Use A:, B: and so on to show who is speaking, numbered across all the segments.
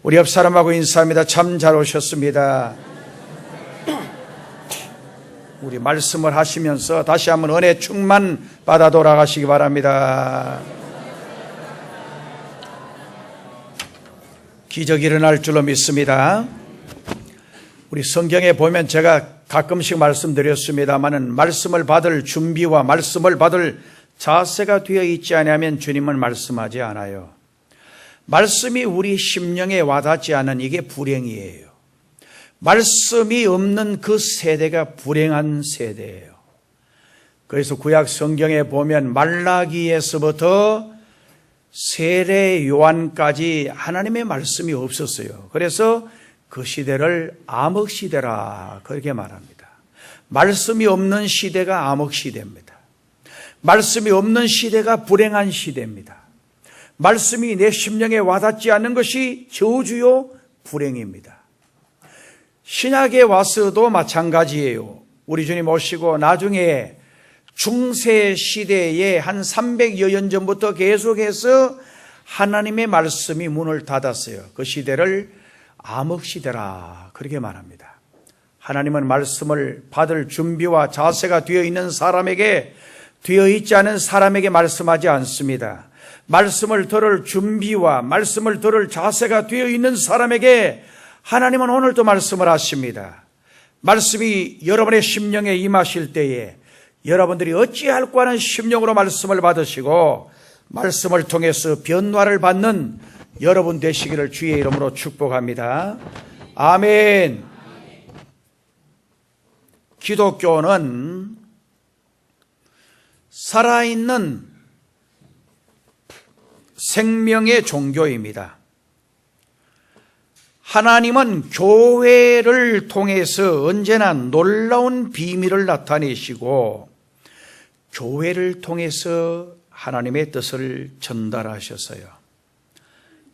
A: 우리 옆 사람하고 인사합니다. 참 잘 오셨습니다. 우리 말씀을 하시면서 다시 한번 은혜 충만 받아 돌아가시기 바랍니다. 기적이 일어날 줄로 믿습니다. 우리 성경에 보면 제가 가끔씩 말씀드렸습니다마는 말씀을 받을 준비와 말씀을 받을 자세가 되어 있지 않으면 주님은 말씀하지 않아요. 말씀이 우리 심령에 와닿지 않은 이게 불행이에요. 말씀이 없는 그 세대가 불행한 세대예요. 그래서 구약 성경에 보면 말라기에서부터 세례 요한까지 하나님의 말씀이 없었어요. 그래서 그 시대를 암흑시대라 그렇게 말합니다. 말씀이 없는 시대가 암흑시대입니다. 말씀이 없는 시대가 불행한 시대입니다. 말씀이 내 심령에 와닿지 않는 것이 저주요 불행입니다. 신약에 와서도 마찬가지예요. 우리 주님 오시고 나중에 중세 시대에 한 300여 년 전부터 계속해서 하나님의 말씀이 문을 닫았어요. 그 시대를 암흑시대라 그렇게 말합니다. 하나님은 말씀을 받을 준비와 자세가 되어 있는 사람에게, 되어 있지 않은 사람에게 말씀하지 않습니다. 말씀을 들을 준비와 말씀을 들을 자세가 되어 있는 사람에게 하나님은 오늘도 말씀을 하십니다. 말씀이 여러분의 심령에 임하실 때에 여러분들이 어찌할까 하는 심령으로 말씀을 받으시고 말씀을 통해서 변화를 받는 여러분 되시기를 주의 이름으로 축복합니다. 아멘. 기독교는 살아있는 생명의 종교입니다. 하나님은 교회를 통해서 언제나 놀라운 비밀을 나타내시고 교회를 통해서 하나님의 뜻을 전달하셨어요.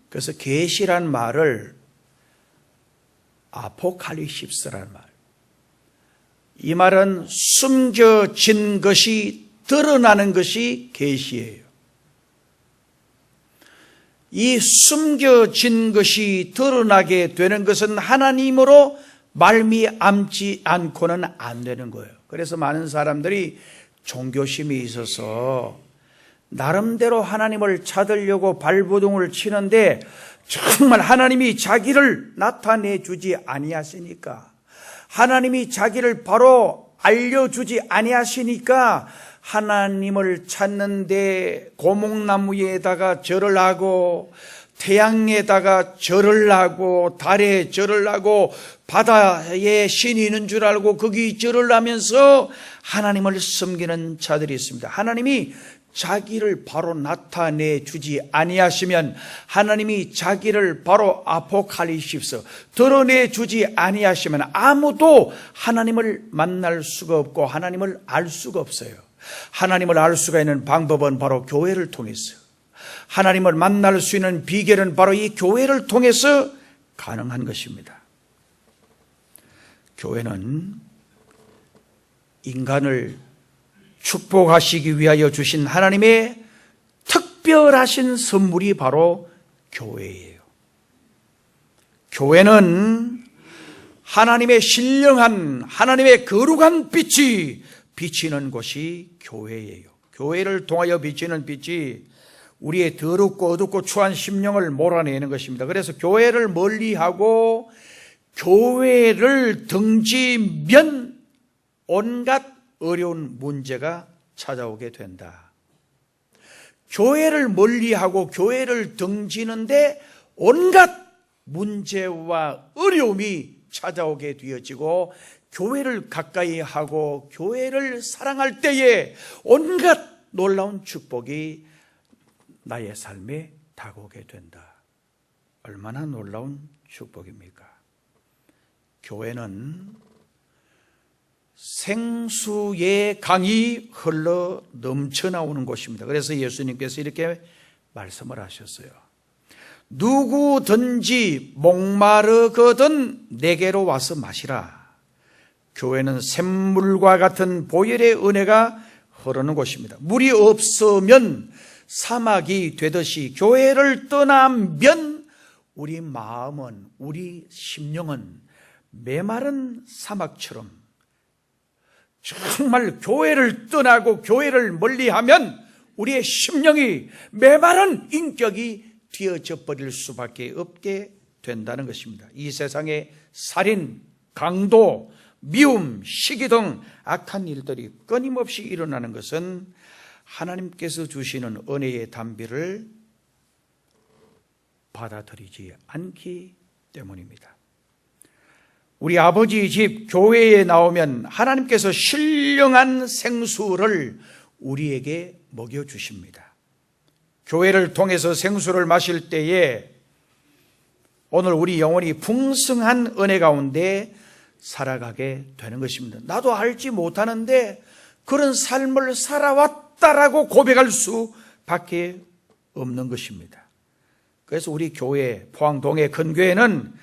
A: 그래서 계시란 말을 아포칼립시스라는 말, 이 말은 숨겨진 것이 드러나는 것이 계시예요. 이 숨겨진 것이 드러나게 되는 것은 하나님으로 말미암지 않고는 안 되는 거예요. 그래서 많은 사람들이 종교심이 있어서 나름대로 하나님을 찾으려고 발버둥을 치는데 정말 하나님이 자기를 나타내 주지 아니하시니까, 하나님이 자기를 바로 알려주지 아니하시니까 하나님을 찾는데 고목나무에다가 절을 하고 태양에다가 절을 하고 달에 절을 하고 바다에 신이 있는 줄 알고 거기 절을 하면서 하나님을 섬기는 자들이 있습니다. 하나님이 자기를 바로 나타내 주지 아니하시면, 하나님이 자기를 바로 아포칼립시스 드러내 주지 아니하시면 아무도 하나님을 만날 수가 없고 하나님을 알 수가 없어요. 하나님을 알 수가 있는 방법은 바로 교회를 통해서, 하나님을 만날 수 있는 비결은 바로 이 교회를 통해서 가능한 것입니다. 교회는 인간을 축복하시기 위하여 주신 하나님의 특별하신 선물이 바로 교회예요. 교회는 하나님의 신령한, 하나님의 거룩한 빛이 비치는 곳이 교회예요. 교회를 통하여 비치는 빛이 우리의 더럽고 어둡고 추한 심령을 몰아내는 것입니다. 그래서 교회를 멀리하고 교회를 등지면 온갖 어려운 문제가 찾아오게 된다. 교회를 멀리하고 교회를 등지는데 온갖 문제와 어려움이 찾아오게 되어지고, 교회를 가까이 하고 교회를 사랑할 때에 온갖 놀라운 축복이 나의 삶에 다가오게 된다. 얼마나 놀라운 축복입니까? 교회는 생수의 강이 흘러 넘쳐나오는 곳입니다. 그래서 예수님께서 이렇게 말씀을 하셨어요. 누구든지 목마르거든 내게로 와서 마시라. 교회는 샘물과 같은 보혈의 은혜가 흐르는 곳입니다. 물이 없으면 사막이 되듯이 교회를 떠나면 우리 마음은, 우리 심령은 메마른 사막처럼 정말 교회를 떠나고 교회를 멀리하면 우리의 심령이 메마른 인격이 되어져 버릴 수밖에 없게 된다는 것입니다. 이 세상에 살인, 강도, 미움, 시기 등 악한 일들이 끊임없이 일어나는 것은 하나님께서 주시는 은혜의 담비를 받아들이지 않기 때문입니다. 우리 아버지 집 교회에 나오면 하나님께서 신령한 생수를 우리에게 먹여주십니다. 교회를 통해서 생수를 마실 때에 오늘 우리 영혼이 풍성한 은혜 가운데 살아가게 되는 것입니다. 나도 알지 못하는데 그런 삶을 살아왔다라고 고백할 수밖에 없는 것입니다. 그래서 우리 교회, 포항동의 큰교회는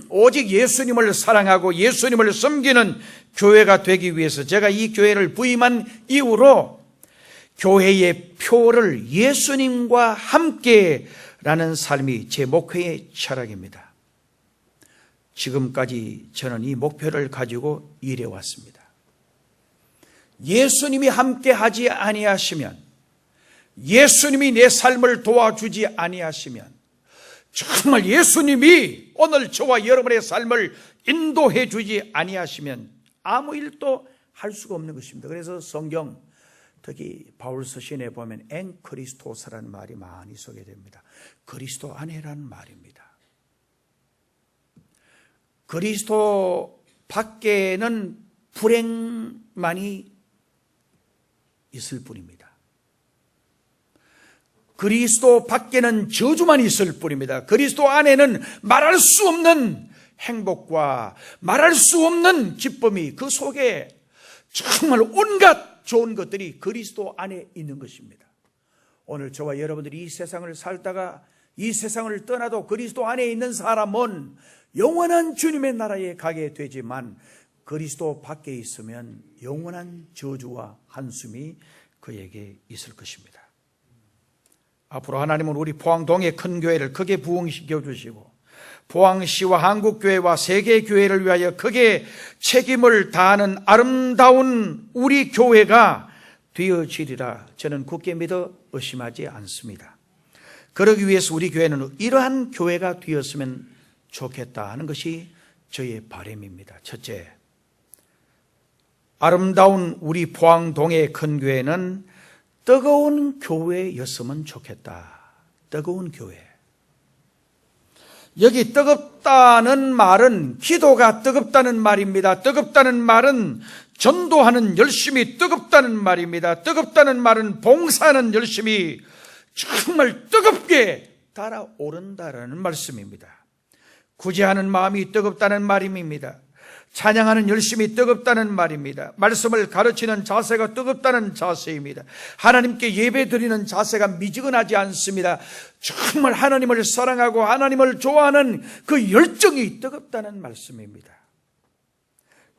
A: 오직 예수님을 사랑하고 예수님을 섬기는 교회가 되기 위해서 제가 이 교회를 부임한 이후로 교회의 표를 예수님과 함께라는 삶이 제 목회의 철학입니다. 지금까지 저는 이 목표를 가지고 일해왔습니다. 예수님이 함께하지 아니하시면, 예수님이 내 삶을 도와주지 아니하시면, 정말 예수님이 오늘 저와 여러분의 삶을 인도해 주지 아니하시면 아무 일도 할 수가 없는 것입니다. 그래서 성경, 특히 바울 서신에 보면 엔 크리스토스라는 말이 많이 소개됩니다. 그리스도 안에라는 말입니다. 그리스도 밖에는 불행만이 있을 뿐입니다. 그리스도 밖에는 저주만 있을 뿐입니다. 그리스도 안에는 말할 수 없는 행복과 말할 수 없는 기쁨이, 그 속에 정말 온갖 좋은 것들이 그리스도 안에 있는 것입니다. 오늘 저와 여러분들이 이 세상을 살다가 이 세상을 떠나도 그리스도 안에 있는 사람은 영원한 주님의 나라에 가게 되지만, 그리스도 밖에 있으면 영원한 저주와 한숨이 그에게 있을 것입니다. 앞으로 하나님은 우리 포항동의 큰 교회를 크게 부흥시켜 주시고 포항시와 한국교회와 세계교회를 위하여 크게 책임을 다하는 아름다운 우리 교회가 되어지리라 저는 굳게 믿어 의심하지 않습니다. 그러기 위해서 우리 교회는 이러한 교회가 되었으면 좋겠다 하는 것이 저의 바람입니다. 첫째, 아름다운 우리 포항동의 큰 교회는 뜨거운 교회였으면 좋겠다. 뜨거운 교회. 여기 뜨겁다는 말은 기도가 뜨겁다는 말입니다. 뜨겁다는 말은 전도하는 열심이 뜨겁다는 말입니다. 뜨겁다는 말은 봉사하는 열심이 정말 뜨겁게 달아오른다라는 말씀입니다. 구제하는 마음이 뜨겁다는 말입니다. 찬양하는 열심이 뜨겁다는 말입니다. 말씀을 가르치는 자세가 뜨겁다는 자세입니다. 하나님께 예배드리는 자세가 미지근하지 않습니다. 정말 하나님을 사랑하고 하나님을 좋아하는 그 열정이 뜨겁다는 말씀입니다.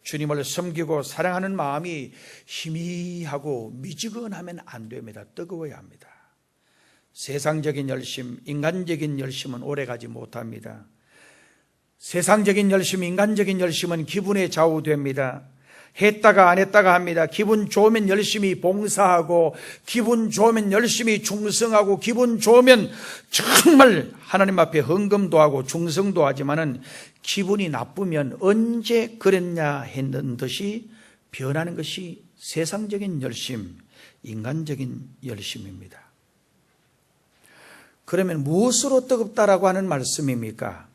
A: 주님을 섬기고 사랑하는 마음이 희미하고 미지근하면 안 됩니다. 뜨거워야 합니다. 세상적인 열심, 인간적인 열심은 오래가지 못합니다. 세상적인 열심, 인간적인 열심은 기분에 좌우됩니다. 했다가 안 했다가 합니다. 기분 좋으면 열심히 봉사하고, 기분 좋으면 열심히 충성하고, 기분 좋으면 정말 하나님 앞에 헌금도 하고 충성도 하지만은 기분이 나쁘면 언제 그랬냐 했는 듯이 변하는 것이 세상적인 열심, 인간적인 열심입니다. 그러면 무엇으로 뜨겁다라고 하는 말씀입니까?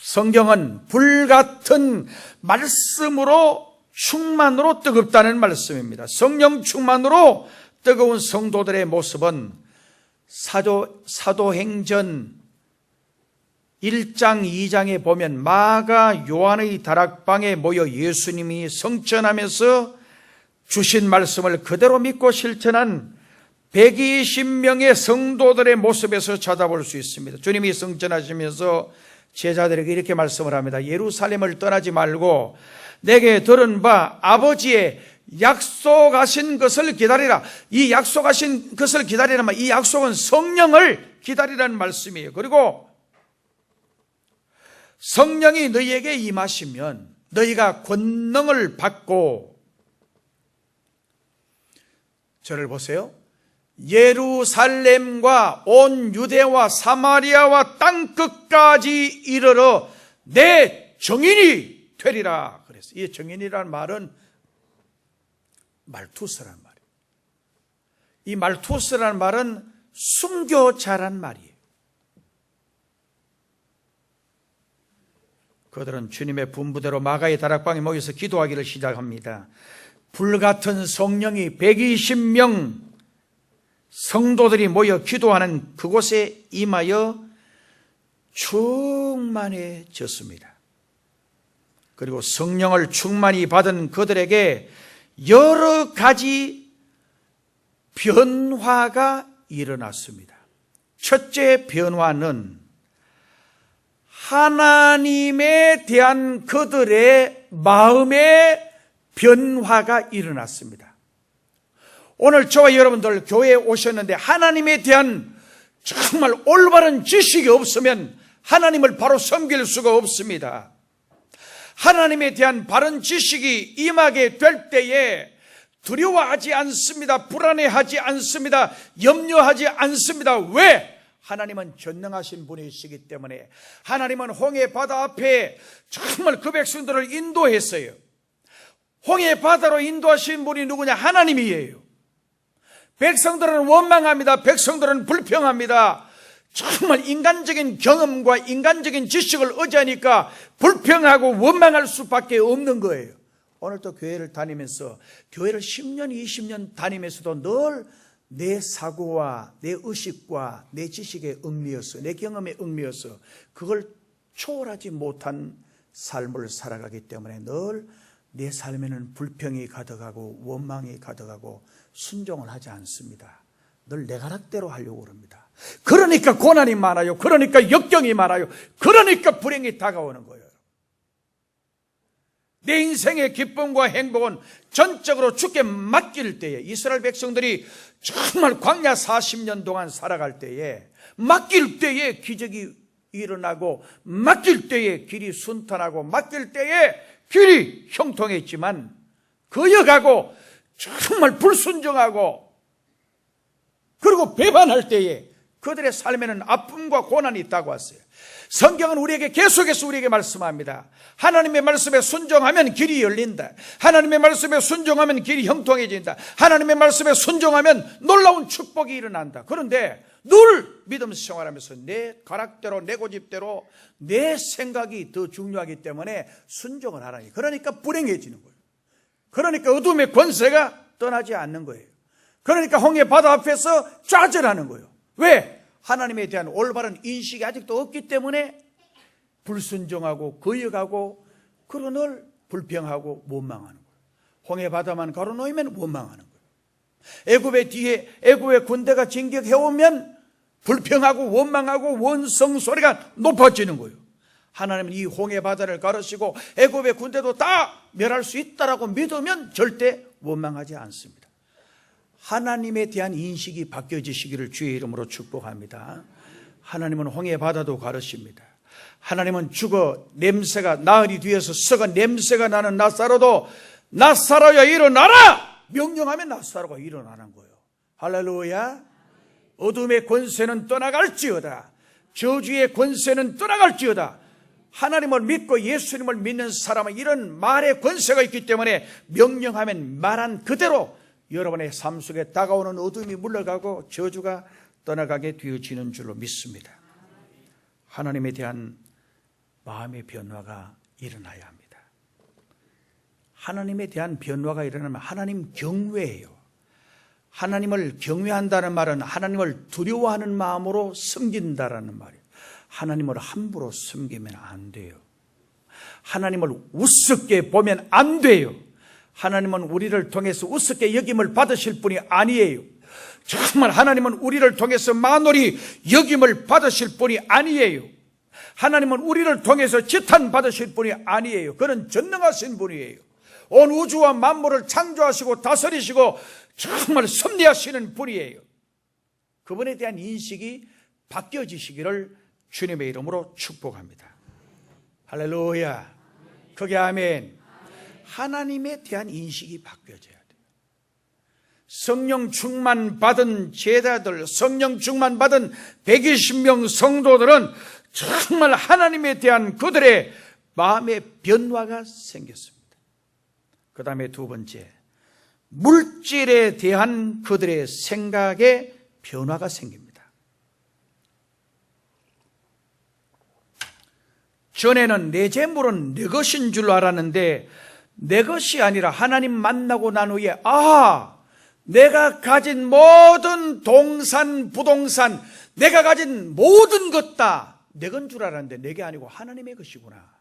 A: 성경은 불같은 말씀으로 충만으로 뜨겁다는 말씀입니다. 성령 충만으로 뜨거운 성도들의 모습은 사도행전 1장 2장에 보면 마가 요한의 다락방에 모여 예수님이 성천하면서 주신 말씀을 그대로 믿고 실천한 120명의 성도들의 모습에서 찾아볼 수 있습니다. 주님이 성천하시면서 제자들에게 이렇게 말씀을 합니다. 예루살렘을 떠나지 말고 내게 들은 바 아버지의 약속하신 것을 기다리라. 이 약속하신 것을 기다리라면 이 약속은 성령을 기다리라는 말씀이에요. 그리고 성령이 너희에게 임하시면 너희가 권능을 받고, 저를 보세요. 예루살렘과 온 유대와 사마리아와 땅끝까지 이르러 내 증인이 되리라 그랬어요. 이 증인이라는 말은 말투스라는 말이에요. 이 말투스라는 말은 순교자란 말이에요. 그들은 주님의 분부대로 마가의 다락방에 모여서 기도하기를 시작합니다. 불같은 성령이 120명 성도들이 모여 기도하는 그곳에 임하여 충만해졌습니다. 그리고 성령을 충만히 받은 그들에게 여러 가지 변화가 일어났습니다. 첫째 변화는 하나님에 대한 그들의 마음의 변화가 일어났습니다. 오늘 저와 여러분들 교회에 오셨는데 하나님에 대한 정말 올바른 지식이 없으면 하나님을 바로 섬길 수가 없습니다. 하나님에 대한 바른 지식이 임하게 될 때에 두려워하지 않습니다. 불안해하지 않습니다. 염려하지 않습니다. 왜? 하나님은 전능하신 분이시기 때문에. 하나님은 홍해 바다 앞에 정말 그 백성들을 인도했어요. 홍해 바다로 인도하신 분이 누구냐? 하나님이에요. 백성들은 원망합니다. 백성들은 불평합니다. 정말 인간적인 경험과 인간적인 지식을 의지하니까 불평하고 원망할 수밖에 없는 거예요. 오늘도 교회를 다니면서, 교회를 10년, 20년 다니면서도 늘 내 사고와 내 의식과 내 지식에 얽매여서, 내 경험에 얽매여서 그걸 초월하지 못한 삶을 살아가기 때문에 늘 내 삶에는 불평이 가득하고 원망이 가득하고 순종을 하지 않습니다. 늘 내 가락대로 하려고 합니다. 그러니까 고난이 많아요. 그러니까 역경이 많아요. 그러니까 불행이 다가오는 거예요. 내 인생의 기쁨과 행복은 전적으로 주께 맡길 때에, 이스라엘 백성들이 정말 광야 40년 동안 살아갈 때에, 맡길 때에 기적이 일어나고, 맡길 때에 길이 순탄하고, 맡길 때에 길이 형통했지만 거역하고 정말 불순종하고 그리고 배반할 때에 그들의 삶에는 아픔과 고난이 있다고 왔어요. 성경은 우리에게 계속해서 우리에게 말씀합니다. 하나님의 말씀에 순종하면 길이 열린다. 하나님의 말씀에 순종하면 길이 형통해진다. 하나님의 말씀에 순종하면 놀라운 축복이 일어난다. 그런데 늘 믿음 생활하면서 내 가락대로, 내 고집대로, 내 생각이 더 중요하기 때문에 순종을 하라니. 그러니까 불행해지는 거예요. 그러니까 어둠의 권세가 떠나지 않는 거예요. 그러니까 홍해 바다 앞에서 좌절하는 거예요. 왜? 하나님에 대한 올바른 인식이 아직도 없기 때문에 불순종하고 거역하고 그러고 늘 불평하고 원망하는 거예요. 홍해 바다만 가로놓으면 원망하는 거예요. 애굽의 뒤에 애굽의 군대가 진격해오면 불평하고 원망하고 원성 소리가 높아지는 거예요. 하나님은 이 홍해 바다를 가르시고 애굽의 군대도 다 멸할 수 있다라고 믿으면 절대 원망하지 않습니다. 하나님에 대한 인식이 바뀌어지시기를 주의 이름으로 축복합니다. 하나님은 홍해 바다도 가르십니다. 하나님은 죽어 냄새가, 나흘이 뒤에서 썩은 냄새가 나는 나사로도 나사로야 일어나라! 명령하면 나사로가 일어나는 거예요. 할렐루야. 어둠의 권세는 떠나갈지어다. 저주의 권세는 떠나갈지어다. 하나님을 믿고 예수님을 믿는 사람은 이런 말의 권세가 있기 때문에 명령하면 말한 그대로 여러분의 삶 속에 다가오는 어둠이 물러가고 저주가 떠나가게 되어지는 줄로 믿습니다. 하나님에 대한 마음의 변화가 일어나야 합니다. 하나님에 대한 변화가 일어나면 하나님 경외예요. 하나님을 경외한다는 말은 하나님을 두려워하는 마음으로 섬긴다라는 말이에요. 하나님을 함부로 섬기면 안 돼요. 하나님을 우습게 보면 안 돼요. 하나님은 우리를 통해서 우습게 여김을 받으실 분이 아니에요. 정말 하나님은 우리를 통해서 만홀히 여김을 받으실 분이 아니에요. 하나님은 우리를 통해서 지탄 받으실 분이 아니에요. 그는 전능하신 분이에요. 온 우주와 만물을 창조하시고 다스리시고 정말 섭리하시는 분이에요. 그분에 대한 인식이 바뀌어지시기를 주님의 이름으로 축복합니다. 할렐루야. 그게 아멘. 하나님에 대한 인식이 바뀌어져야 돼요. 성령 충만 받은 제자들, 성령 충만 받은 120명 성도들은 정말 하나님에 대한 그들의 마음의 변화가 생겼습니다. 그 다음에 두 번째, 물질에 대한 그들의 생각의 변화가 생깁니다. 전에는 내 재물은 내 것인 줄 알았는데 내 것이 아니라 하나님 만나고 난 후에 내가 가진 모든 동산, 부동산, 내가 가진 모든 것 다 내 건 줄 알았는데 내게 아니고 하나님의 것이구나.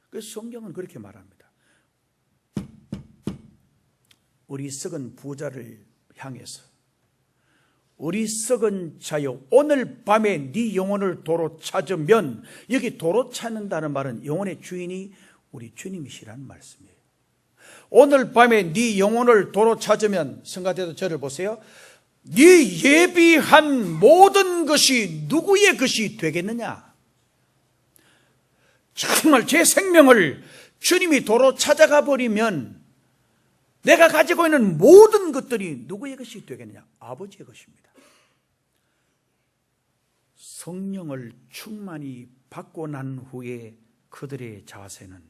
A: 그래서 성경은 그렇게 말합니다. 우리 썩은 부자를 향해서 어리석은 자여 오늘 밤에 네 영혼을 도로 찾으면, 여기 도로 찾는다는 말은 영혼의 주인이 우리 주님이시라는 말씀이에요. 오늘 밤에 네 영혼을 도로 찾으면, 성가대도 저를 보세요. 네 예비한 모든 것이 누구의 것이 되겠느냐? 정말 제 생명을 주님이 도로 찾아가 버리면 내가 가지고 있는 모든 것들이 누구의 것이 되겠느냐? 아버지의 것입니다. 성령을 충만히 받고 난 후에 그들의 자세는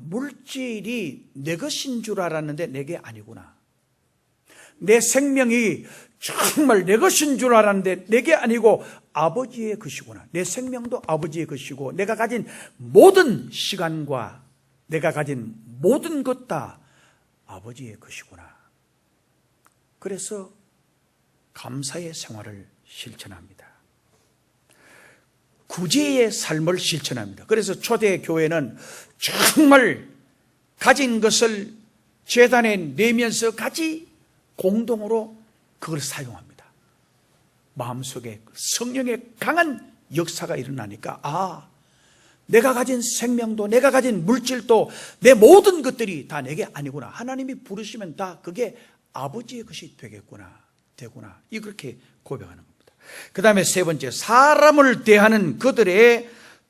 A: 물질이 내 것인 줄 알았는데 내게 아니구나. 내 생명이 정말 내 것인 줄 알았는데 내게 아니고 아버지의 것이구나. 내 생명도 아버지의 것이고 내가 가진 모든 시간과 내가 가진 모든 것 다 아버지의 것이구나. 그래서 감사의 생활을 실천합니다. 구제의 삶을 실천합니다. 그래서 초대 교회는 정말 가진 것을 제단에 내면서 같이 공동으로 그걸 사용합니다. 마음속에 성령의 강한 역사가 일어나니까 내가 가진 생명도 내가 가진 물질도 내 모든 것들이 다 내게 아니구나. 하나님이 부르시면 다 그게 아버지의 것이 되겠구나. 되구나. 이렇게 고백하는 겁니다. 그 다음에 세 번째, 사람을 대하는 그들의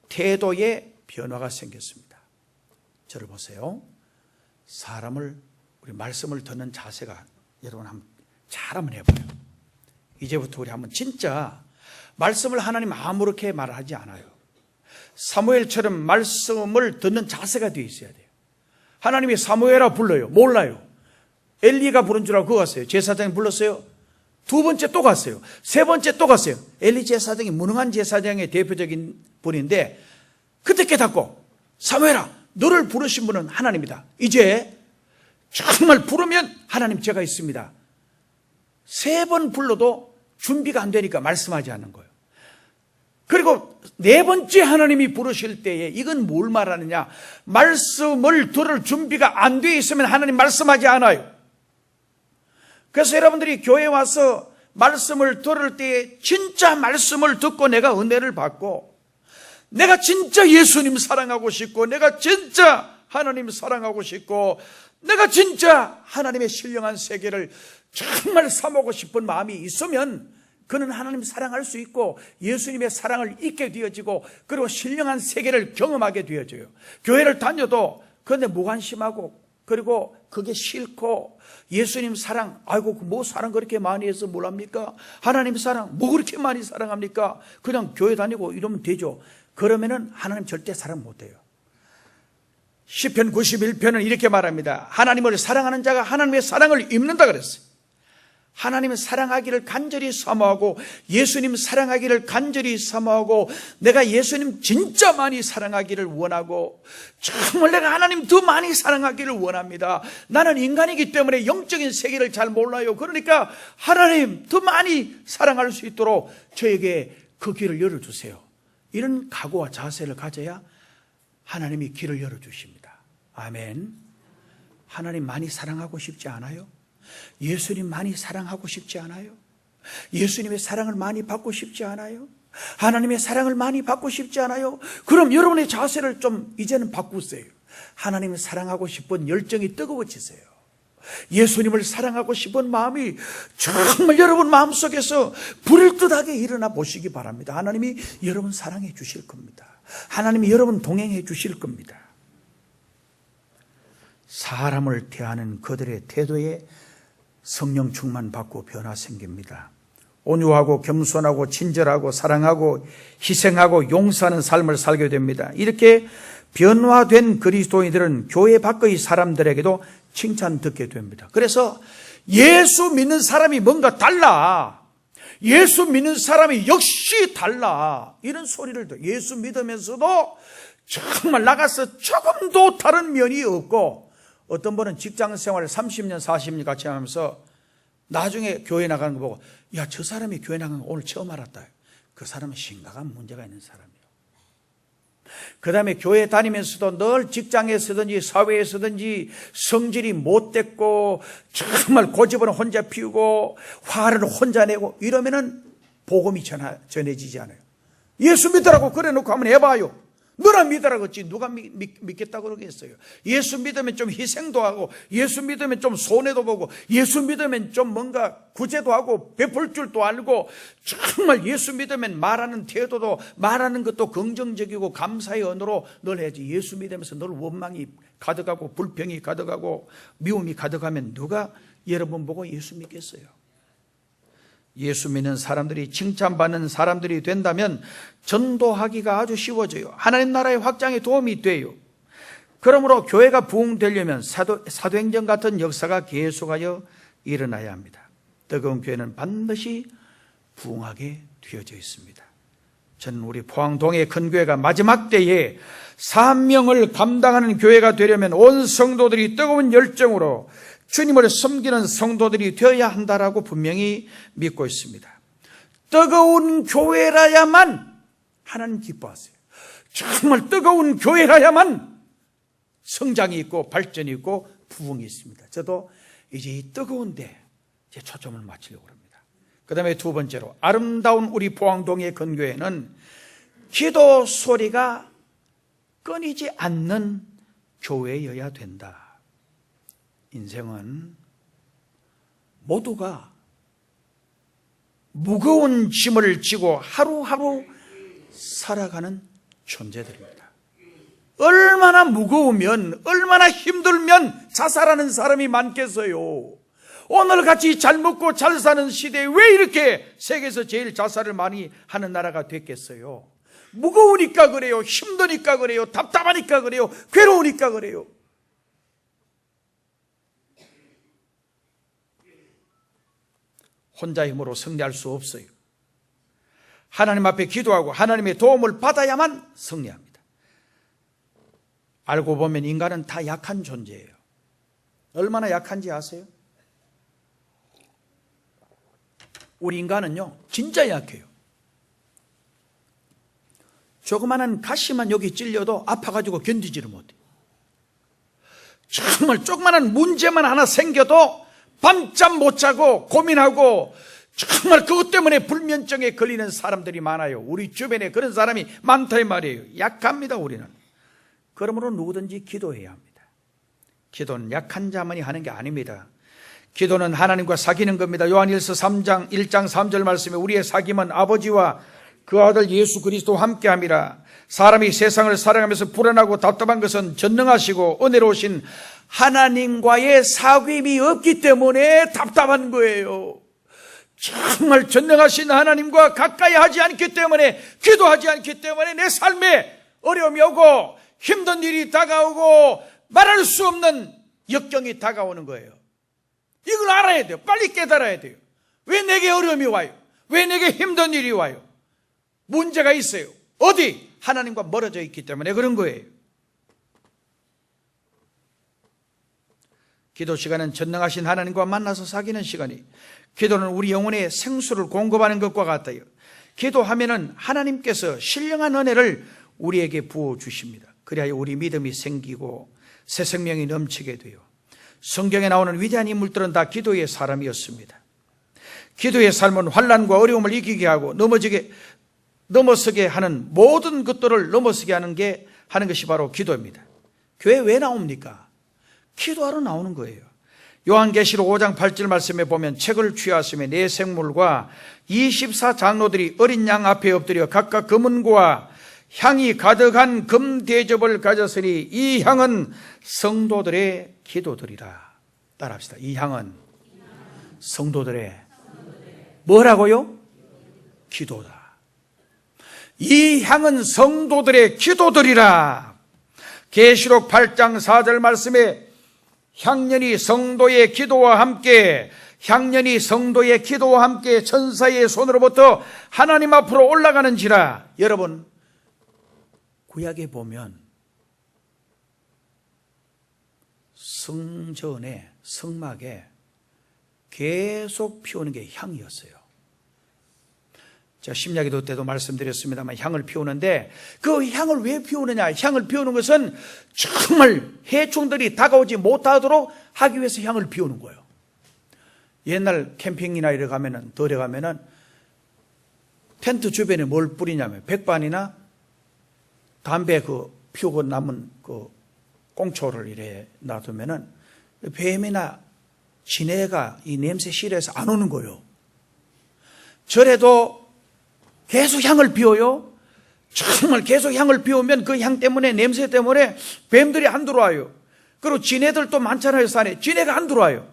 A: 태도에 변화가 생겼습니다. 저를 보세요. 우리 말씀을 듣는 자세가 여러분 잘 한번 해봐요. 이제부터 우리 한번 진짜 말씀을 하나님 아무렇게 말하지 않아요. 사무엘처럼 말씀을 듣는 자세가 되어 있어야 돼요. 하나님이 사무엘아 불러요. 몰라요. 엘리가 부른 줄 알고 그거 갔어요. 제사장이 불렀어요. 두 번째 또 갔어요. 세 번째 또 갔어요. 엘리 제사장이 무능한 제사장의 대표적인 분인데 그때 깨닫고, 사무엘아 너를 부르신 분은 하나님이다. 이제 정말 부르면 하나님 제가 있습니다. 세 번 불러도 준비가 안 되니까 말씀하지 않는 거예요. 그리고 네 번째 하나님이 부르실 때에 이건 뭘 말하느냐? 말씀을 들을 준비가 안 돼 있으면 하나님 말씀하지 않아요. 그래서 여러분들이 교회에 와서 말씀을 들을 때에 진짜 말씀을 듣고 내가 은혜를 받고 내가 진짜 예수님 사랑하고 싶고 내가 진짜 하나님 사랑하고 싶고 내가 진짜 하나님의 신령한 세계를 정말 삼하고 싶은 마음이 있으면 그는 하나님 사랑할 수 있고 예수님의 사랑을 잊게 되어지고 그리고 신령한 세계를 경험하게 되어져요. 교회를 다녀도 그런데 무관심하고 그리고 그게 싫고 예수님 사랑, 아이고 뭐 사랑 그렇게 많이 해서 뭘 합니까? 하나님 사랑 뭐 그렇게 많이 사랑합니까? 그냥 교회 다니고 이러면 되죠. 그러면은 하나님 절대 사랑 못해요. 시편 91편은 이렇게 말합니다. 하나님을 사랑하는 자가 하나님의 사랑을 입는다 그랬어요. 하나님을 사랑하기를 간절히 사모하고 예수님 사랑하기를 간절히 사모하고 내가 예수님 진짜 많이 사랑하기를 원하고 정말 내가 하나님 더 많이 사랑하기를 원합니다. 나는 인간이기 때문에 영적인 세계를 잘 몰라요. 그러니까 하나님 더 많이 사랑할 수 있도록 저에게 그 길을 열어주세요. 이런 각오와 자세를 가져야 하나님이 길을 열어주십니다. 아멘. 하나님 많이 사랑하고 싶지 않아요? 예수님 많이 사랑하고 싶지 않아요? 예수님의 사랑을 많이 받고 싶지 않아요? 하나님의 사랑을 많이 받고 싶지 않아요? 그럼 여러분의 자세를 좀 이제는 바꾸세요. 하나님을 사랑하고 싶은 열정이 뜨거워지세요. 예수님을 사랑하고 싶은 마음이 정말 여러분 마음속에서 불을 듯하게 일어나 보시기 바랍니다. 하나님이 여러분 사랑해 주실 겁니다. 하나님이 여러분 동행해 주실 겁니다. 사람을 대하는 그들의 태도에 성령 충만 받고 변화 생깁니다. 온유하고 겸손하고 친절하고 사랑하고 희생하고 용서하는 삶을 살게 됩니다. 이렇게 변화된 그리스도인들은 교회 밖의 사람들에게도 칭찬 듣게 됩니다. 그래서 예수 믿는 사람이 뭔가 달라, 예수 믿는 사람이 역시 달라, 이런 소리를 들어요. 예수 믿으면서도 정말 나가서 조금도 다른 면이 없고, 어떤 분은 직장 생활을 30년 40년 같이 하면서 나중에 교회 나가는 거 보고, 야, 저 사람이 교회 나가는 거 오늘 처음 알았다. 그 사람은 심각한 문제가 있는 사람이에요. 그 다음에 교회 다니면서도 늘 직장에서든지 사회에서든지 성질이 못됐고 정말 고집은 혼자 피우고 화를 혼자 내고 이러면은 복음이 전해지지 않아요. 예수 믿으라고 그래 놓고 한번 해봐요. 너나 믿으라고 했지 누가 믿겠다고 그러겠어요. 예수 믿으면 좀 희생도 하고, 예수 믿으면 좀 손해도 보고, 예수 믿으면 좀 뭔가 구제도 하고 베풀 줄도 알고, 정말 예수 믿으면 말하는 태도도, 말하는 것도 긍정적이고 감사의 언어로 늘 해야지. 예수 믿으면서 늘 원망이 가득하고 불평이 가득하고 미움이 가득하면 누가 여러분 보고 예수 믿겠어요? 예수 믿는 사람들이 칭찬받는 사람들이 된다면 전도하기가 아주 쉬워져요. 하나님 나라의 확장에 도움이 돼요. 그러므로 교회가 부흥되려면 사도행전 같은 역사가 계속하여 일어나야 합니다. 뜨거운 교회는 반드시 부흥하게 되어져 있습니다. 저는 우리 포항동의 큰 교회가 마지막 때에 사명을 감당하는 교회가 되려면 온 성도들이 뜨거운 열정으로 주님을 섬기는 성도들이 되어야 한다라고 분명히 믿고 있습니다. 뜨거운 교회라야만 하나님 기뻐하세요. 정말 뜨거운 교회라야만 성장이 있고 발전이 있고 부흥이 있습니다. 저도 이제 이 뜨거운데 이제 초점을 맞추려고 합니다. 그 다음에 두 번째로, 아름다운 우리 포항동의 큰 교회는 기도 소리가 끊이지 않는 교회여야 된다. 인생은 모두가 무거운 짐을 지고 하루하루 살아가는 존재들입니다. 얼마나 무거우면, 얼마나 힘들면 자살하는 사람이 많겠어요. 오늘같이 잘 먹고 잘 사는 시대에 왜 이렇게 세계에서 제일 자살을 많이 하는 나라가 됐겠어요? 무거우니까 그래요. 힘드니까 그래요. 답답하니까 그래요. 괴로우니까 그래요. 혼자 힘으로 승리할 수 없어요. 하나님 앞에 기도하고 하나님의 도움을 받아야만 승리합니다. 알고 보면 인간은 다 약한 존재예요. 얼마나 약한지 아세요? 우리 인간은요, 진짜 약해요. 조그마한 가시만 여기 찔려도 아파가지고 견디지를 못해요. 정말 조그마한 문제만 하나 생겨도 밤잠 못 자고 고민하고 정말 그것 때문에 불면증에 걸리는 사람들이 많아요. 우리 주변에 그런 사람이 많다 이 말이에요. 약합니다, 우리는. 그러므로 누구든지 기도해야 합니다. 기도는 약한 자만이 하는 게 아닙니다. 기도는 하나님과 사귀는 겁니다. 요한일서 1장 3절 말씀에 우리의 사귐은 아버지와 그 아들 예수 그리스도와 함께함이라. 사람이 세상을 살아가면서 불안하고 답답한 것은 전능하시고 은혜로우신 하나님과의 사귐이 없기 때문에 답답한 거예요. 정말 전능하신 하나님과 가까이 하지 않기 때문에, 기도하지 않기 때문에 내 삶에 어려움이 오고 힘든 일이 다가오고 말할 수 없는 역경이 다가오는 거예요. 이걸 알아야 돼요. 빨리 깨달아야 돼요. 왜 내게 어려움이 와요? 왜 내게 힘든 일이 와요? 문제가 있어요. 어디? 하나님과 멀어져 있기 때문에 그런 거예요. 기도 시간은 전능하신 하나님과 만나서 사귀는 시간이, 기도는 우리 영혼의 생수를 공급하는 것과 같아요. 기도하면은 하나님께서 신령한 은혜를 우리에게 부어주십니다. 그래야 우리 믿음이 생기고 새 생명이 넘치게 돼요. 성경에 나오는 위대한 인물들은 다 기도의 사람이었습니다. 기도의 삶은 환난과 어려움을 이기게 하고 넘어서게 하는 모든 것들을 넘어서게 하는 것이 바로 기도입니다. 교회 왜 나옵니까? 기도하러 나오는 거예요. 요한계시록 5장 8절 말씀에 보면 책을 취하시며 네 생물과 24장로들이 어린 양 앞에 엎드려 각각 금은과 향이 가득한 금 대접을 가졌으니 이 향은 성도들의 기도들이라. 따라합시다. 이 향은 성도들의 뭐라고요? 기도다. 이 향은 성도들의 기도들이라. 계시록 8장 4절 말씀에 향년이 성도의 기도와 함께 천사의 손으로부터 하나님 앞으로 올라가는지라. 여러분, 구약에 보면 성전에, 성막에 계속 피우는 게 향이었어요. 제가 심야기도 때도 말씀드렸습니다만 향을 피우는데 그 향을 왜 피우느냐? 향을 피우는 것은 정말 해충들이 다가오지 못하도록 하기 위해서 향을 피우는 거예요. 옛날 캠핑이나 이래 가면은, 덜에 가면은 텐트 주변에 뭘 뿌리냐면 백반이나 담배 피우고 남은 꽁초를 이래 놔두면은 뱀이나 지네가 이 냄새 싫어해서 안 오는 거예요. 절에도 계속 향을 피워요. 정말 계속 향을 피우면 그 향 때문에, 냄새 때문에 뱀들이 안 들어와요. 그리고 지네들도 많잖아요, 산에. 지네가 안 들어와요.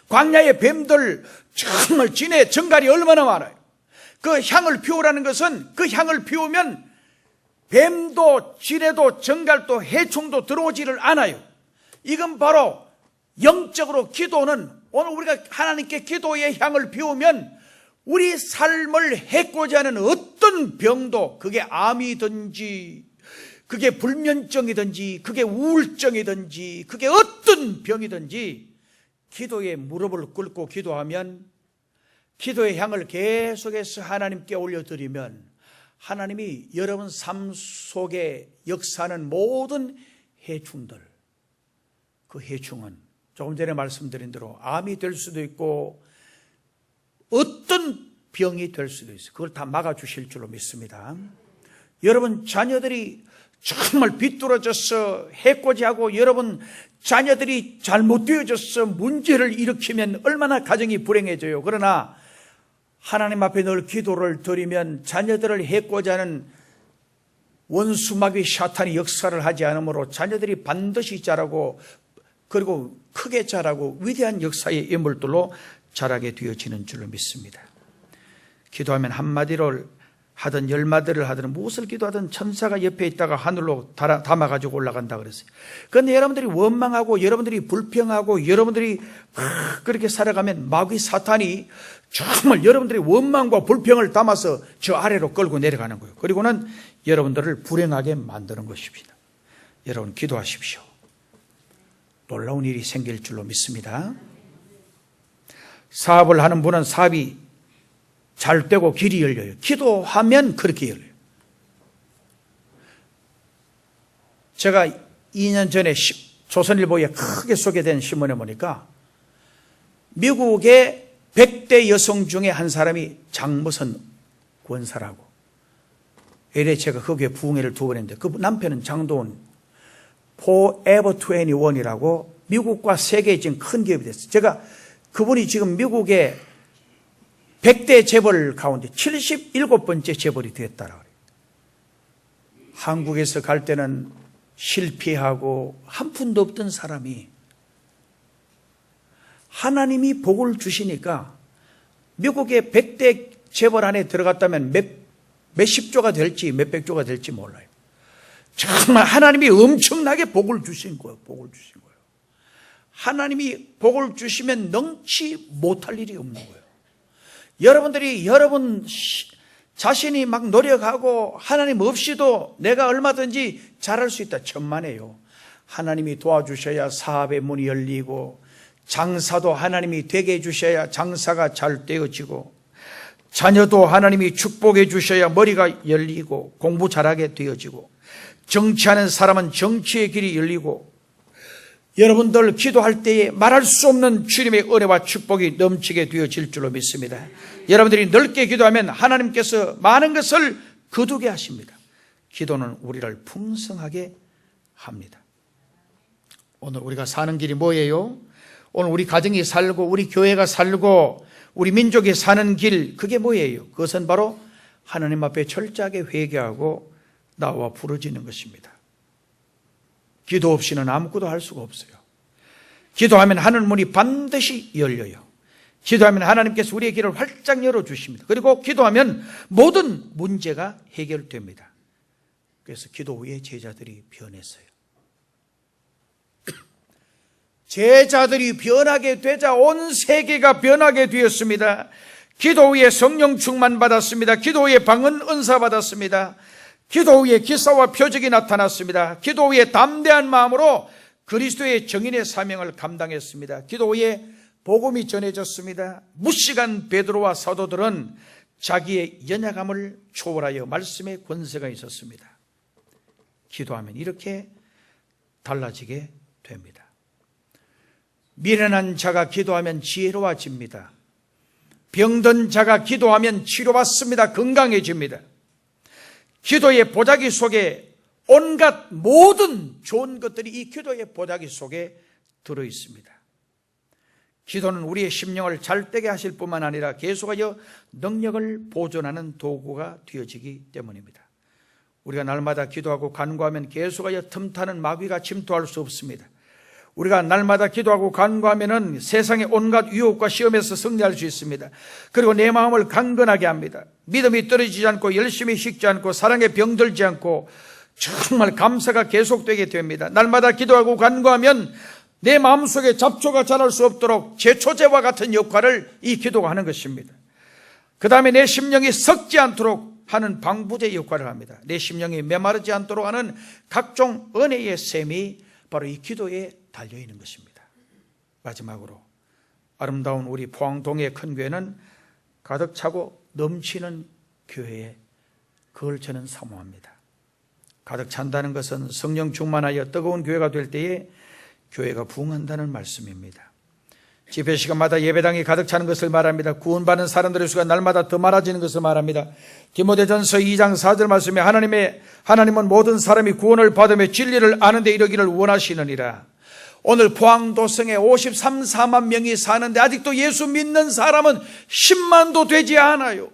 A: 광야의 뱀들, 정말 지네 정갈이 얼마나 많아요. 그 향을 피우라는 것은 그 향을 피우면 뱀도 지네도 정갈도 해충도 들어오지를 않아요. 이건 바로 영적으로 기도는, 오늘 우리가 하나님께 기도의 향을 피우면 우리 삶을 해코지 하는 어떤 병도, 그게 암이든지 그게 불면증이든지 그게 우울증이든지 그게 어떤 병이든지 기도에 무릎을 꿇고 기도하면, 기도의 향을 계속해서 하나님께 올려드리면 하나님이 여러분 삶 속에 역사하는 모든 해충들, 그 해충은 조금 전에 말씀드린 대로 암이 될 수도 있고 어떤 병이 될 수도 있어요. 그걸 다 막아주실 줄로 믿습니다. 여러분 자녀들이 정말 비뚤어져서 해코지하고 여러분 자녀들이 잘못되어져서 문제를 일으키면 얼마나 가정이 불행해져요. 그러나 하나님 앞에 늘 기도를 드리면 자녀들을 해코지하는 원수마귀 사탄이 역사를 하지 않으므로 자녀들이 반드시 자라고, 그리고 크게 자라고 위대한 역사의 인물들로 자라게 되어지는 줄로 믿습니다. 기도하면 한마디를 하든 열마디를 하든 무엇을 기도하든 천사가 옆에 있다가 하늘로 담아가지고 올라간다 그랬어요. 그런데 여러분들이 원망하고 여러분들이 불평하고 여러분들이 그렇게 살아가면 마귀 사탄이 정말 여러분들이 원망과 불평을 담아서 저 아래로 끌고 내려가는 거예요. 그리고는 여러분들을 불행하게 만드는 것입니다. 여러분 기도하십시오. 놀라운 일이 생길 줄로 믿습니다. 사업을 하는 분은 사업이 잘 되고 길이 열려요. 기도하면 그렇게 열려요. 제가 2년 전에 조선일보에 크게 소개된 신문에 보니까 미국의 100대 여성 중에 한 사람이 장무선 권사라고. 이래 제가 거기에 부흥회를 2번 했는데 그 남편은 장도원 Forever 21이라고 미국과 세계에 지금 큰 기업이 됐어요. 제가 그분이 지금 미국의 100대 재벌 가운데 77번째 재벌이 됐다라고 그래요. 한국에서 갈 때는 실패하고 한 푼도 없던 사람이 하나님이 복을 주시니까 미국의 100대 재벌 안에 들어갔다면 몇십 조가 될지 몇백 조가 될지 몰라요. 정말 하나님이 엄청나게 복을 주신 거예요. 복을 주신 거예요. 하나님이 복을 주시면 능치 못할 일이 없는 거예요. 여러분들이 여러분 자신이 막 노력하고 하나님 없이도 내가 얼마든지 잘할 수 있다. 천만에요. 하나님이 도와주셔야 사업의 문이 열리고 장사도 하나님이 되게 해주셔야 장사가 잘 되어지고 자녀도 하나님이 축복해 주셔야 머리가 열리고 공부 잘하게 되어지고 정치하는 사람은 정치의 길이 열리고 여러분들 기도할 때에 말할 수 없는 주님의 은혜와 축복이 넘치게 되어질 줄로 믿습니다. 여러분들이 넓게 기도하면 하나님께서 많은 것을 거두게 하십니다. 기도는 우리를 풍성하게 합니다. 오늘 우리가 사는 길이 뭐예요? 오늘 우리 가정이 살고 우리 교회가 살고 우리 민족이 사는 길, 그게 뭐예요? 그것은 바로 하나님 앞에 철저하게 회개하고 나와 부르짖는 것입니다. 기도 없이는 아무것도 할 수가 없어요. 기도하면 하늘 문이 반드시 열려요. 기도하면 하나님께서 우리의 길을 활짝 열어주십니다. 그리고 기도하면 모든 문제가 해결됩니다. 그래서 기도 후에 제자들이 변했어요. 제자들이 변하게 되자 온 세계가 변하게 되었습니다. 기도 후에 성령 충만 받았습니다. 기도 후에 방언 은사 받았습니다. 기도 후에 기사와 표적이 나타났습니다. 기도 후에 담대한 마음으로 그리스도의 정인의 사명을 감당했습니다. 기도 후에 복음이 전해졌습니다. 무시간 베드로와 사도들은 자기의 연약함을 초월하여 말씀의 권세가 있었습니다. 기도하면 이렇게 달라지게 됩니다. 미련한 자가 기도하면 지혜로워집니다. 병든 자가 기도하면 치료받습니다. 건강해집니다. 기도의 보자기 속에 온갖 모든 좋은 것들이 이 기도의 보자기 속에 들어있습니다. 기도는 우리의 심령을 잘되게 하실 뿐만 아니라 계속하여 능력을 보존하는 도구가 되어지기 때문입니다. 우리가 날마다 기도하고 간구하면 계속하여 틈타는 마귀가 침투할 수 없습니다. 우리가 날마다 기도하고 간구하면은 세상의 온갖 유혹과 시험에서 승리할 수 있습니다. 그리고 내 마음을 강건하게 합니다. 믿음이 떨어지지 않고 열심히 식지 않고 사랑에 병들지 않고 정말 감사가 계속되게 됩니다. 날마다 기도하고 간구하면 내 마음속에 잡초가 자랄 수 없도록 제초제와 같은 역할을 이 기도가 하는 것입니다. 그 다음에 내 심령이 썩지 않도록 하는 방부제 역할을 합니다. 내 심령이 메마르지 않도록 하는 각종 은혜의 셈이 바로 이 기도에 달려있는 것입니다. 마지막으로 아름다운 우리 포항동의 큰 교회는 가득 차고 넘치는 교회에 그걸 저는 사모합니다. 가득 찬다는 것은 성령 충만하여 뜨거운 교회가 될 때에 교회가 부흥한다는 말씀입니다. 집회 시간마다 예배당이 가득 차는 것을 말합니다. 구원받는 사람들의 수가 날마다 더 많아지는 것을 말합니다. 디모데전서 2장 4절 말씀에 하나님은 모든 사람이 구원을 받으며 진리를 아는 데 이르기를 원하시느니라. 오늘 포항도성에 53, 4만 명이 사는데 아직도 예수 믿는 사람은 10만도 되지 않아요.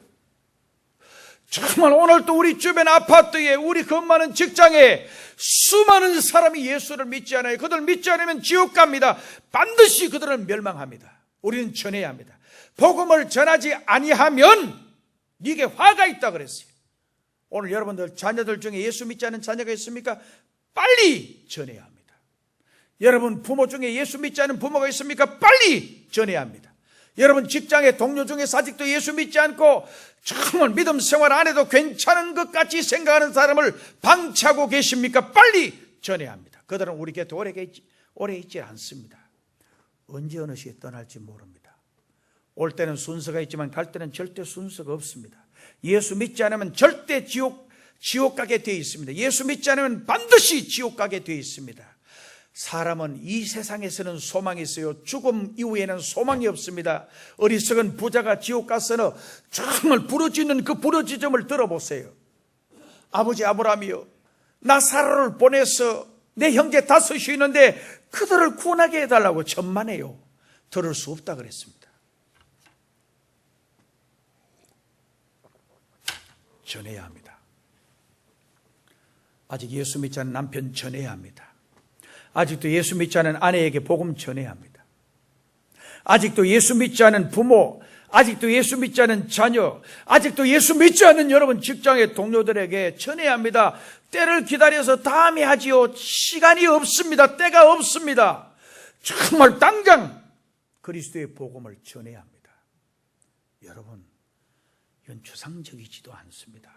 A: 정말 오늘도 우리 주변 아파트에, 우리 근무하는 직장에 수많은 사람이 예수를 믿지 않아요. 그들 믿지 않으면 지옥 갑니다. 반드시 그들을 멸망합니다. 우리는 전해야 합니다. 복음을 전하지 아니하면 네게 화가 있다 그랬어요. 오늘 여러분들 자녀들 중에 예수 믿지 않은 자녀가 있습니까? 빨리 전해야 합니다. 여러분 부모 중에 예수 믿지 않은 부모가 있습니까? 빨리 전해야 합니다. 여러분 직장의 동료 중에서 아직도 예수 믿지 않고 정말 믿음 생활 안 해도 괜찮은 것 같이 생각하는 사람을 방치하고 계십니까? 빨리 전해야 합니다. 그들은 우리 곁에 오래 있지 않습니다. 언제 어느 시에 떠날지 모릅니다. 올 때는 순서가 있지만 갈 때는 절대 순서가 없습니다. 예수 믿지 않으면 절대 지옥 가게 되어 있습니다. 예수 믿지 않으면 반드시 지옥 가게 되어 있습니다. 사람은 이 세상에서는 소망이 있어요. 죽음 이후에는 소망이 없습니다. 어리석은 부자가 지옥 가서는 정말 부르짖는 그 부르짖음을 들어보세요. 아버지 아브라함이요, 나사로를 보내서 내 형제 다섯이 있는데 그들을 구원하게 해달라고 천만에요. 들을 수 없다 그랬습니다. 전해야 합니다. 아직 예수 믿지 않은 남편 전해야 합니다. 아직도 예수 믿지 않은 아내에게 복음 전해야 합니다. 아직도 예수 믿지 않은 부모, 아직도 예수 믿지 않은 자녀, 아직도 예수 믿지 않는 여러분 직장의 동료들에게 전해야 합니다. 때를 기다려서 다음에 하지요. 시간이 없습니다. 때가 없습니다. 정말 당장 그리스도의 복음을 전해야 합니다. 여러분, 이건 추상적이지도 않습니다.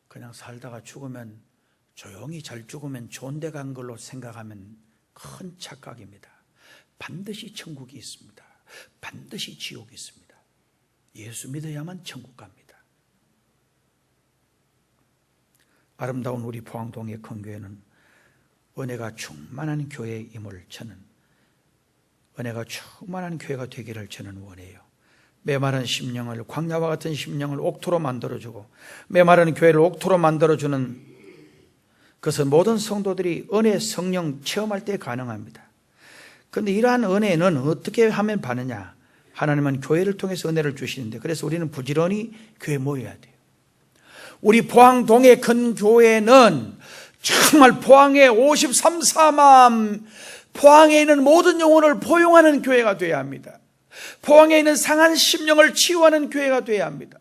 A: 그냥 살다가 죽으면, 조용히 잘 죽으면 좋은 데 간 걸로 생각하면 큰 착각입니다. 반드시 천국이 있습니다. 반드시 지옥이 있습니다. 예수 믿어야만 천국 갑니다. 아름다운 우리 포항동의 큰 교회는 은혜가 충만한 교회임을 저는, 은혜가 충만한 교회가 되기를 저는 원해요. 메마른 심령을, 광야와 같은 심령을 옥토로 만들어주고 메마른 교회를 옥토로 만들어주는 그것은 모든 성도들이 은혜 성령 체험할 때 가능합니다. 그런데 이러한 은혜는 어떻게 하면 받느냐? 하나님은 교회를 통해서 은혜를 주시는데, 그래서 우리는 부지런히 교회 모여야 돼요. 우리 포항동의 큰 교회는 정말 포항에 53, 4만, 포항에 있는 모든 영혼을 포용하는 교회가 되어야 합니다. 포항에 있는 상한 심령을 치유하는 교회가 되어야 합니다.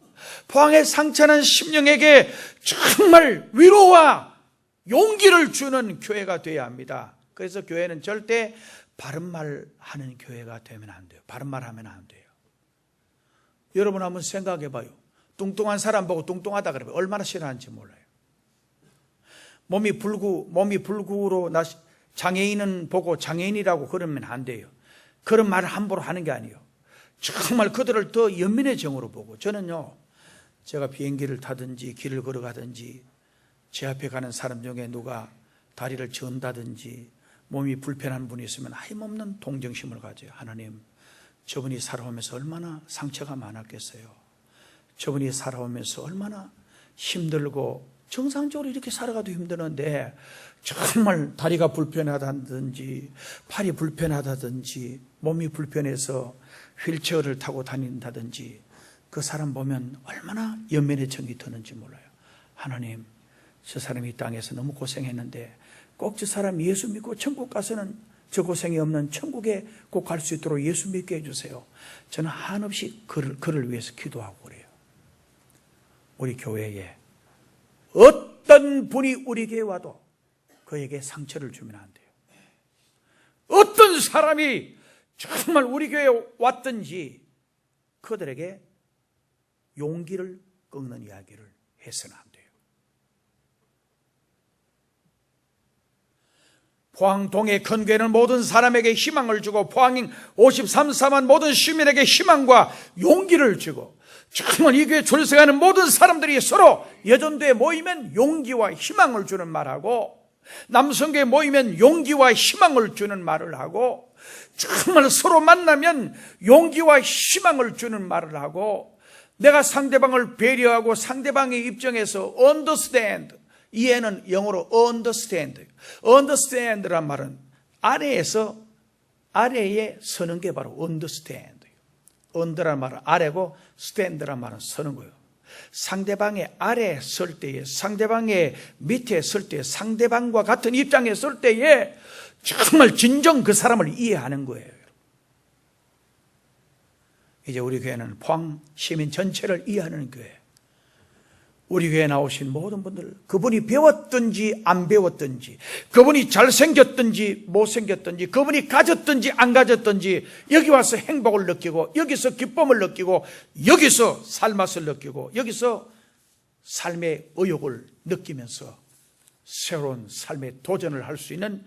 A: 포항의 상처난 심령에게 정말 위로와 용기를 주는 교회가 되어야 합니다. 그래서 교회는 절대 바른 말 하는 교회가 되면 안 돼요. 바른 말 하면 안 돼요. 여러분 한번 생각해 봐요. 뚱뚱한 사람 보고 뚱뚱하다 그러면 얼마나 싫어하는지 몰라요. 몸이 불구로 장애인은 보고 장애인이라고 그러면 안 돼요. 그런 말을 함부로 하는 게 아니에요. 정말 그들을 더 연민의 정으로 보고, 저는요, 제가 비행기를 타든지 길을 걸어가든지 제 앞에 가는 사람 중에 누가 다리를 전다든지 몸이 불편한 분이 있으면 힘없는 동정심을 가져요. 하나님, 저분이 살아오면서 얼마나 상처가 많았겠어요. 저분이 살아오면서 얼마나 힘들고, 정상적으로 이렇게 살아가도 힘드는데 정말 다리가 불편하다든지 팔이 불편하다든지 몸이 불편해서 휠체어를 타고 다닌다든지 그 사람 보면 얼마나 연민의 정이 드는지 몰라요. 하나님, 저 사람이 이 땅에서 너무 고생했는데 꼭 저 사람 예수 믿고 천국 가서는 저 고생이 없는 천국에 꼭 갈 수 있도록 예수 믿게 해주세요. 저는 한없이 그를 위해서 기도하고 그래요. 우리 교회에 어떤 분이 우리 교회에 와도 그에게 상처를 주면 안 돼요. 어떤 사람이 정말 우리 교회에 왔든지 그들에게 용기를 꺾는 이야기를 해서는 안 돼요. 포항동의 큰 교회는 모든 사람에게 희망을 주고, 포항인 53, 4만 모든 시민에게 희망과 용기를 주고, 정말 이 교회 출석하는 모든 사람들이 서로 예전도에 모이면 용기와 희망을 주는 말하고, 남성교회 모이면 용기와 희망을 주는 말을 하고, 정말 서로 만나면 용기와 희망을 주는 말을 하고, 내가 상대방을 배려하고 상대방의 입장에서 understand, 이해는 영어로 understand, understand란 말은 아래에 서는 게 바로 understand. under란 말은 아래고 stand란 말은 서는 거예요. 상대방의 아래에 설 때에, 상대방의 밑에 설 때에, 상대방과 같은 입장에 설 때에 정말 진정 그 사람을 이해하는 거예요. 이제 우리 교회는 포항 시민 전체를 이해하는 교회. 우리 교회에 나오신 모든 분들, 그분이 배웠든지 안 배웠든지, 그분이 잘생겼든지 못생겼든지, 그분이 가졌든지 안 가졌든지, 여기 와서 행복을 느끼고, 여기서 기쁨을 느끼고, 여기서 삶맛을 느끼고, 여기서 삶의 의욕을 느끼면서 새로운 삶의 도전을 할 수 있는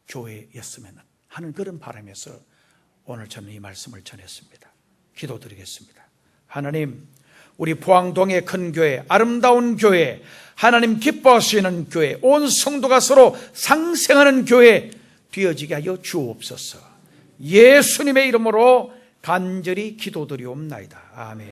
A: 교회였으면 하는 그런 바람에서 오늘 저는 이 말씀을 전했습니다. 기도드리겠습니다. 하나님, 우리 포항동의 큰 교회, 아름다운 교회, 하나님 기뻐하시는 교회, 온 성도가 서로 상생하는 교회 되어지게 하여 주옵소서. 예수님의 이름으로 간절히 기도드리옵나이다. 아멘.